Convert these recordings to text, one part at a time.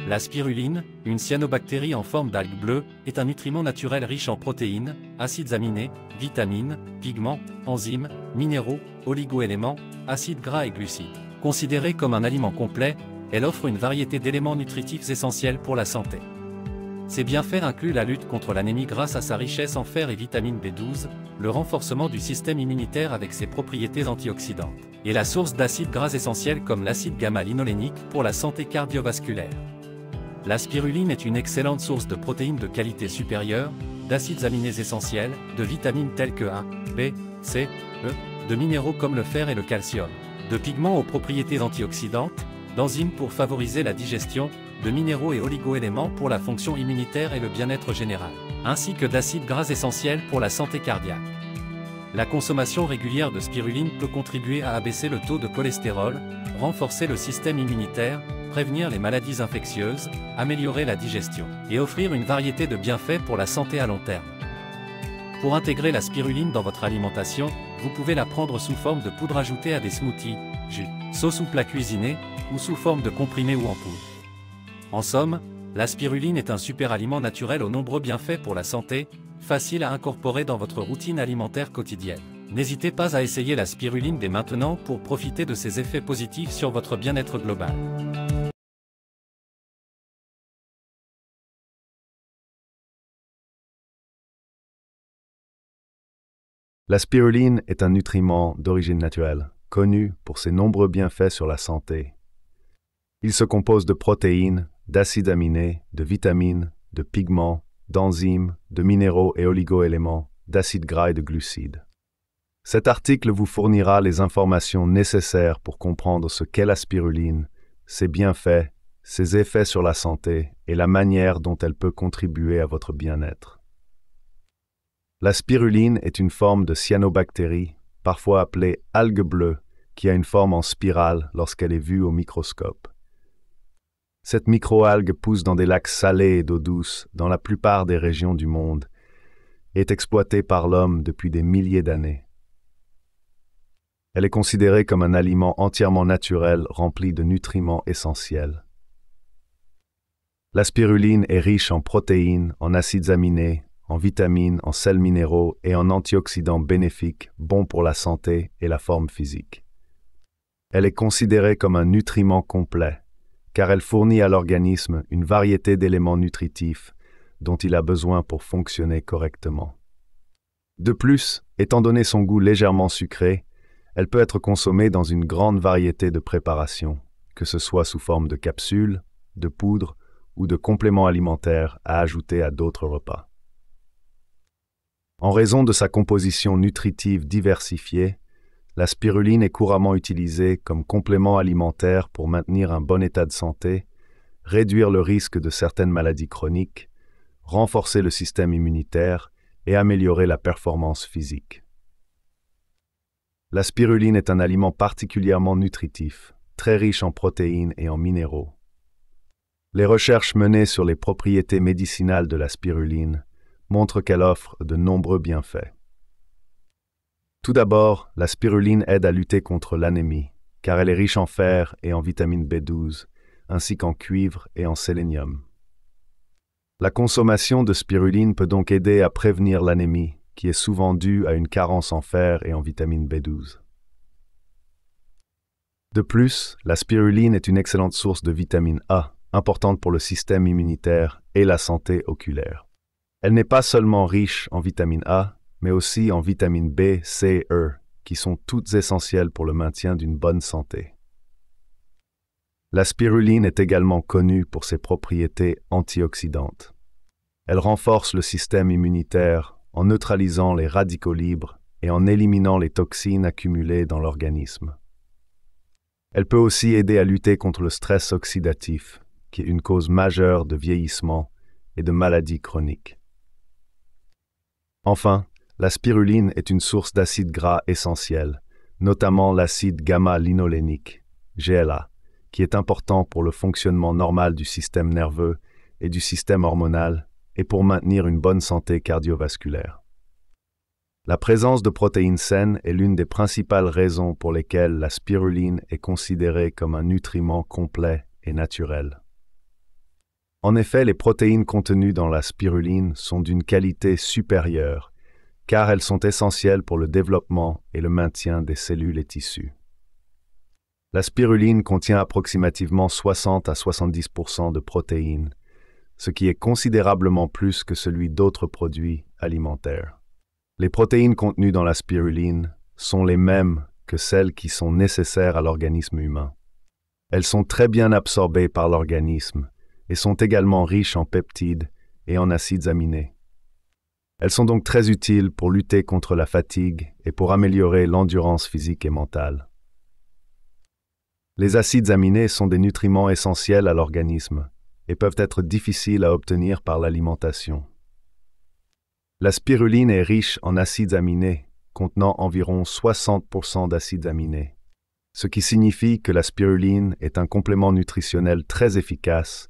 La spiruline, une cyanobactérie en forme d'algue bleue, est un nutriment naturel riche en protéines, acides aminés, vitamines, pigments, enzymes, minéraux, oligoéléments, acides gras et glucides. Considérée comme un aliment complet, elle offre une variété d'éléments nutritifs essentiels pour la santé. Ses bienfaits incluent la lutte contre l'anémie grâce à sa richesse en fer et vitamine B12, le renforcement du système immunitaire avec ses propriétés antioxydantes, et la source d'acides gras essentiels comme l'acide gamma-linolénique pour la santé cardiovasculaire. La spiruline est une excellente source de protéines de qualité supérieure, d'acides aminés essentiels, de vitamines telles que A, B, C, E, de minéraux comme le fer et le calcium, de pigments aux propriétés antioxydantes, d'enzymes pour favoriser la digestion, de minéraux et oligoéléments pour la fonction immunitaire et le bien-être général, ainsi que d'acides gras essentiels pour la santé cardiaque. La consommation régulière de spiruline peut contribuer à abaisser le taux de cholestérol, renforcer le système immunitaire, prévenir les maladies infectieuses, améliorer la digestion, et offrir une variété de bienfaits pour la santé à long terme. Pour intégrer la spiruline dans votre alimentation, vous pouvez la prendre sous forme de poudre ajoutée à des smoothies, jus, sauce ou plats cuisinés, ou sous forme de comprimés ou en poudre. En somme, la spiruline est un super aliment naturel aux nombreux bienfaits pour la santé, facile à incorporer dans votre routine alimentaire quotidienne. N'hésitez pas à essayer la spiruline dès maintenant pour profiter de ses effets positifs sur votre bien-être global. La spiruline est un nutriment d'origine naturelle, connu pour ses nombreux bienfaits sur la santé. Il se compose de protéines, d'acides aminés, de vitamines, de pigments, d'enzymes, de minéraux et oligoéléments, d'acides gras et de glucides. Cet article vous fournira les informations nécessaires pour comprendre ce qu'est la spiruline, ses bienfaits, ses effets sur la santé et la manière dont elle peut contribuer à votre bien-être. La spiruline est une forme de cyanobactérie, parfois appelée algue bleue, qui a une forme en spirale lorsqu'elle est vue au microscope. Cette microalgue pousse dans des lacs salés et d'eau douce dans la plupart des régions du monde et est exploitée par l'homme depuis des milliers d'années. Elle est considérée comme un aliment entièrement naturel rempli de nutriments essentiels. La spiruline est riche en protéines, en acides aminés, en vitamines, en sels minéraux et en antioxydants bénéfiques, bons pour la santé et la forme physique. Elle est considérée comme un nutriment complet, car elle fournit à l'organisme une variété d'éléments nutritifs dont il a besoin pour fonctionner correctement. De plus, étant donné son goût légèrement sucré, elle peut être consommée dans une grande variété de préparations, que ce soit sous forme de capsules, de poudre ou de compléments alimentaires à ajouter à d'autres repas. En raison de sa composition nutritive diversifiée, la spiruline est couramment utilisée comme complément alimentaire pour maintenir un bon état de santé, réduire le risque de certaines maladies chroniques, renforcer le système immunitaire et améliorer la performance physique. La spiruline est un aliment particulièrement nutritif, très riche en protéines et en minéraux. Les recherches menées sur les propriétés médicinales de la spiruline montrent qu'elle offre de nombreux bienfaits. Tout d'abord, la spiruline aide à lutter contre l'anémie, car elle est riche en fer et en vitamine B12, ainsi qu'en cuivre et en sélénium. La consommation de spiruline peut donc aider à prévenir l'anémie, qui est souvent due à une carence en fer et en vitamine B12. De plus, la spiruline est une excellente source de vitamine A, importante pour le système immunitaire et la santé oculaire. Elle n'est pas seulement riche en vitamine A, mais aussi en vitamines B, C, E, qui sont toutes essentielles pour le maintien d'une bonne santé. La spiruline est également connue pour ses propriétés antioxydantes. Elle renforce le système immunitaire en neutralisant les radicaux libres et en éliminant les toxines accumulées dans l'organisme. Elle peut aussi aider à lutter contre le stress oxydatif, qui est une cause majeure de vieillissement et de maladies chroniques. Enfin, la spiruline est une source d'acides gras essentiels, notamment l'acide gamma-linolénique, GLA, qui est important pour le fonctionnement normal du système nerveux et du système hormonal et pour maintenir une bonne santé cardiovasculaire. La présence de protéines saines est l'une des principales raisons pour lesquelles la spiruline est considérée comme un nutriment complet et naturel. En effet, les protéines contenues dans la spiruline sont d'une qualité supérieure, car elles sont essentielles pour le développement et le maintien des cellules et tissus. La spiruline contient approximativement 60 à 70% de protéines, ce qui est considérablement plus que celui d'autres produits alimentaires. Les protéines contenues dans la spiruline sont les mêmes que celles qui sont nécessaires à l'organisme humain. Elles sont très bien absorbées par l'organisme et sont également riches en peptides et en acides aminés. Elles sont donc très utiles pour lutter contre la fatigue et pour améliorer l'endurance physique et mentale. Les acides aminés sont des nutriments essentiels à l'organisme et peuvent être difficiles à obtenir par l'alimentation. La spiruline est riche en acides aminés, contenant environ 60% d'acides aminés, ce qui signifie que la spiruline est un complément nutritionnel très efficace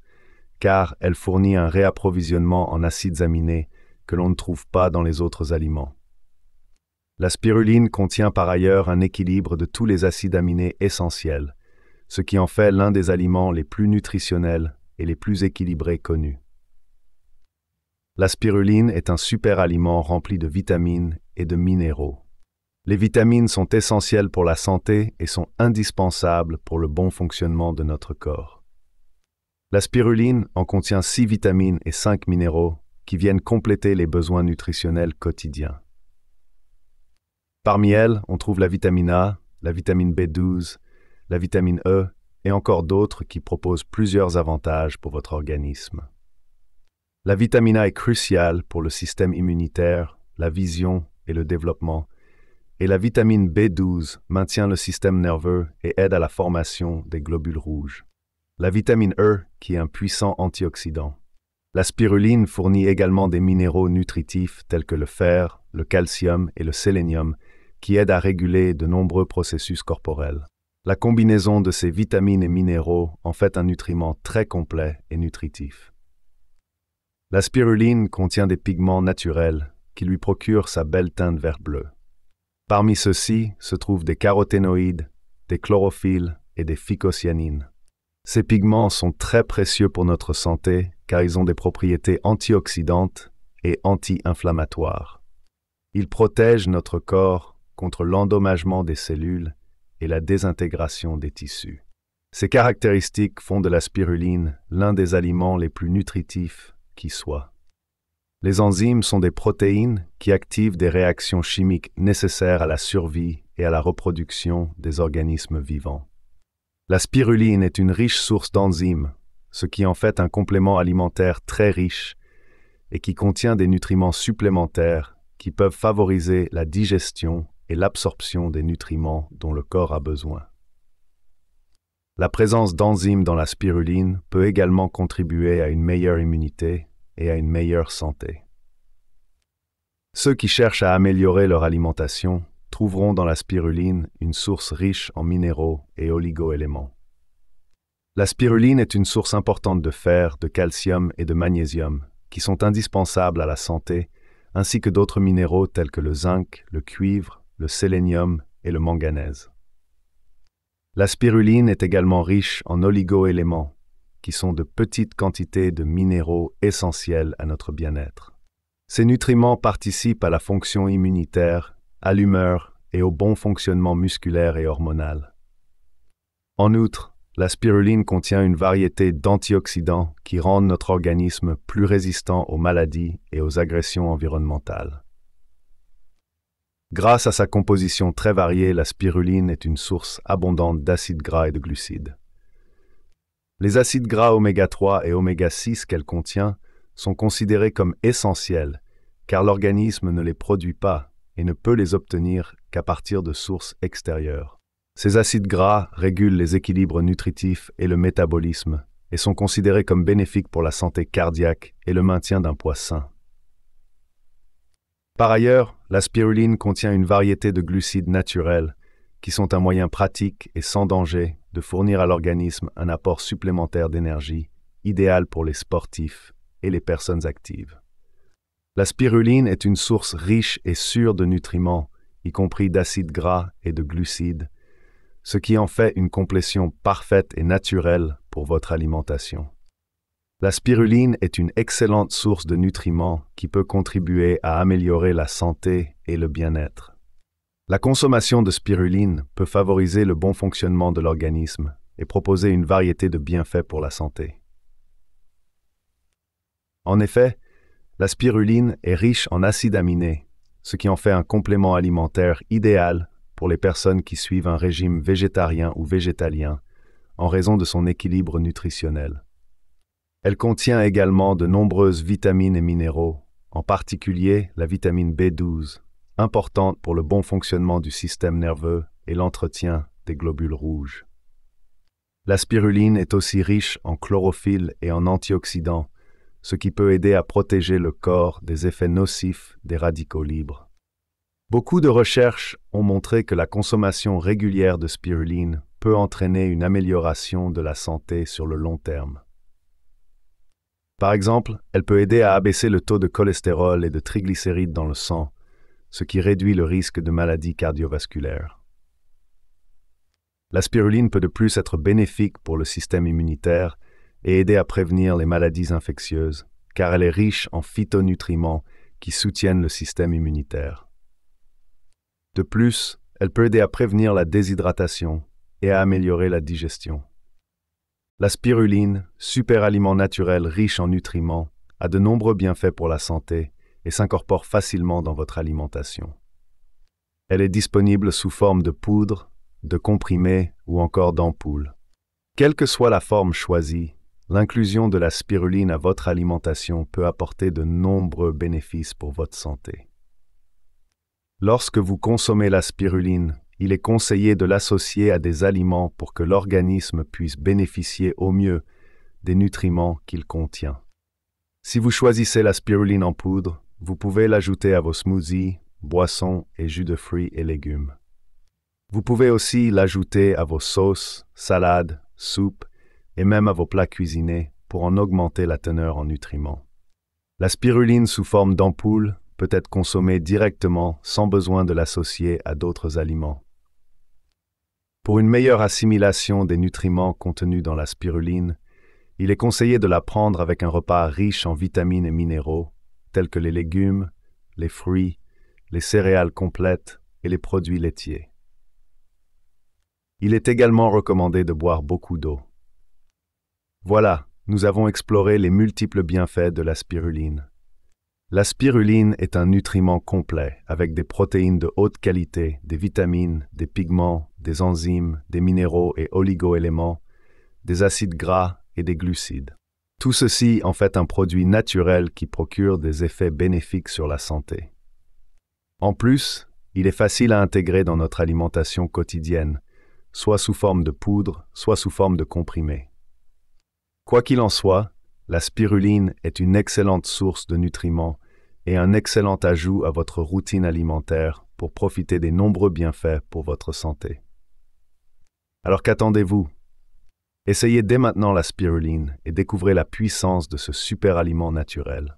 car elle fournit un réapprovisionnement en acides aminés que l'on ne trouve pas dans les autres aliments. La spiruline contient par ailleurs un équilibre de tous les acides aminés essentiels, ce qui en fait l'un des aliments les plus nutritionnels et les plus équilibrés connus. La spiruline est un super aliment rempli de vitamines et de minéraux. Les vitamines sont essentielles pour la santé et sont indispensables pour le bon fonctionnement de notre corps. La spiruline en contient 6 vitamines et 5 minéraux qui viennent compléter les besoins nutritionnels quotidiens. Parmi elles, on trouve la vitamine A, la vitamine B12, la vitamine E et encore d'autres qui proposent plusieurs avantages pour votre organisme. La vitamine A est cruciale pour le système immunitaire, la vision et le développement, et la vitamine B12 maintient le système nerveux et aide à la formation des globules rouges. La vitamine E, qui est un puissant antioxydant. La spiruline fournit également des minéraux nutritifs tels que le fer, le calcium et le sélénium, qui aident à réguler de nombreux processus corporels. La combinaison de ces vitamines et minéraux en fait un nutriment très complet et nutritif. La spiruline contient des pigments naturels qui lui procurent sa belle teinte vert-bleu. Parmi ceux-ci se trouvent des caroténoïdes, des chlorophylles et des phycocyanines. Ces pigments sont très précieux pour notre santé car ils ont des propriétés antioxydantes et anti-inflammatoires. Ils protègent notre corps contre l'endommagement des cellules et la désintégration des tissus. Ces caractéristiques font de la spiruline l'un des aliments les plus nutritifs qui soit. Les enzymes sont des protéines qui activent des réactions chimiques nécessaires à la survie et à la reproduction des organismes vivants. La spiruline est une riche source d'enzymes, ce qui en fait un complément alimentaire très riche et qui contient des nutriments supplémentaires qui peuvent favoriser la digestion et l'absorption des nutriments dont le corps a besoin. La présence d'enzymes dans la spiruline peut également contribuer à une meilleure immunité et à une meilleure santé. Ceux qui cherchent à améliorer leur alimentation trouveront dans la spiruline une source riche en minéraux et oligo-éléments. La spiruline est une source importante de fer, de calcium et de magnésium, qui sont indispensables à la santé, ainsi que d'autres minéraux tels que le zinc, le cuivre, le sélénium et le manganèse. La spiruline est également riche en oligo-éléments, qui sont de petites quantités de minéraux essentiels à notre bien-être. Ces nutriments participent à la fonction immunitaire, à l'humeur et au bon fonctionnement musculaire et hormonal. En outre, la spiruline contient une variété d'antioxydants qui rendent notre organisme plus résistant aux maladies et aux agressions environnementales. Grâce à sa composition très variée, la spiruline est une source abondante d'acides gras et de glucides. Les acides gras oméga 3 et oméga 6 qu'elle contient sont considérés comme essentiels car l'organisme ne les produit pas et ne peut les obtenir qu'à partir de sources extérieures. Ces acides gras régulent les équilibres nutritifs et le métabolisme et sont considérés comme bénéfiques pour la santé cardiaque et le maintien d'un poids sain. Par ailleurs, la spiruline contient une variété de glucides naturels qui sont un moyen pratique et sans danger de fournir à l'organisme un apport supplémentaire d'énergie, idéal pour les sportifs et les personnes actives. La spiruline est une source riche et sûre de nutriments, y compris d'acides gras et de glucides, ce qui en fait une complétion parfaite et naturelle pour votre alimentation. La spiruline est une excellente source de nutriments qui peut contribuer à améliorer la santé et le bien-être. La consommation de spiruline peut favoriser le bon fonctionnement de l'organisme et proposer une variété de bienfaits pour la santé. En effet, la spiruline est riche en acides aminés, ce qui en fait un complément alimentaire idéal pour les personnes qui suivent un régime végétarien ou végétalien en raison de son équilibre nutritionnel. Elle contient également de nombreuses vitamines et minéraux, en particulier la vitamine B12, importante pour le bon fonctionnement du système nerveux et l'entretien des globules rouges. La spiruline est aussi riche en chlorophylle et en antioxydants, ce qui peut aider à protéger le corps des effets nocifs des radicaux libres. Beaucoup de recherches ont montré que la consommation régulière de spiruline peut entraîner une amélioration de la santé sur le long terme. Par exemple, elle peut aider à abaisser le taux de cholestérol et de triglycérides dans le sang, ce qui réduit le risque de maladies cardiovasculaires. La spiruline peut de plus être bénéfique pour le système immunitaire et aider à prévenir les maladies infectieuses, car elle est riche en phytonutriments qui soutiennent le système immunitaire. De plus, elle peut aider à prévenir la déshydratation et à améliorer la digestion. La spiruline, super aliment naturel riche en nutriments, a de nombreux bienfaits pour la santé et s'incorpore facilement dans votre alimentation. Elle est disponible sous forme de poudre, de comprimés ou encore d'ampoules. Quelle que soit la forme choisie, l'inclusion de la spiruline à votre alimentation peut apporter de nombreux bénéfices pour votre santé. Lorsque vous consommez la spiruline, il est conseillé de l'associer à des aliments pour que l'organisme puisse bénéficier au mieux des nutriments qu'il contient. Si vous choisissez la spiruline en poudre, vous pouvez l'ajouter à vos smoothies, boissons et jus de fruits et légumes. Vous pouvez aussi l'ajouter à vos sauces, salades, soupes et même à vos plats cuisinés pour en augmenter la teneur en nutriments. La spiruline sous forme d'ampoule peut être consommée directement sans besoin de l'associer à d'autres aliments. Pour une meilleure assimilation des nutriments contenus dans la spiruline, il est conseillé de la prendre avec un repas riche en vitamines et minéraux, tels que les légumes, les fruits, les céréales complètes et les produits laitiers. Il est également recommandé de boire beaucoup d'eau. Voilà, nous avons exploré les multiples bienfaits de la spiruline. La spiruline est un nutriment complet avec des protéines de haute qualité, des vitamines, des pigments, des enzymes, des minéraux et oligo-éléments, des acides gras et des glucides. Tout ceci en fait un produit naturel qui procure des effets bénéfiques sur la santé. En plus, il est facile à intégrer dans notre alimentation quotidienne, soit sous forme de poudre, soit sous forme de comprimés. Quoi qu'il en soit, la spiruline est une excellente source de nutriments et un excellent ajout à votre routine alimentaire pour profiter des nombreux bienfaits pour votre santé. Alors qu'attendez-vous? Essayez dès maintenant la spiruline et découvrez la puissance de ce super aliment naturel.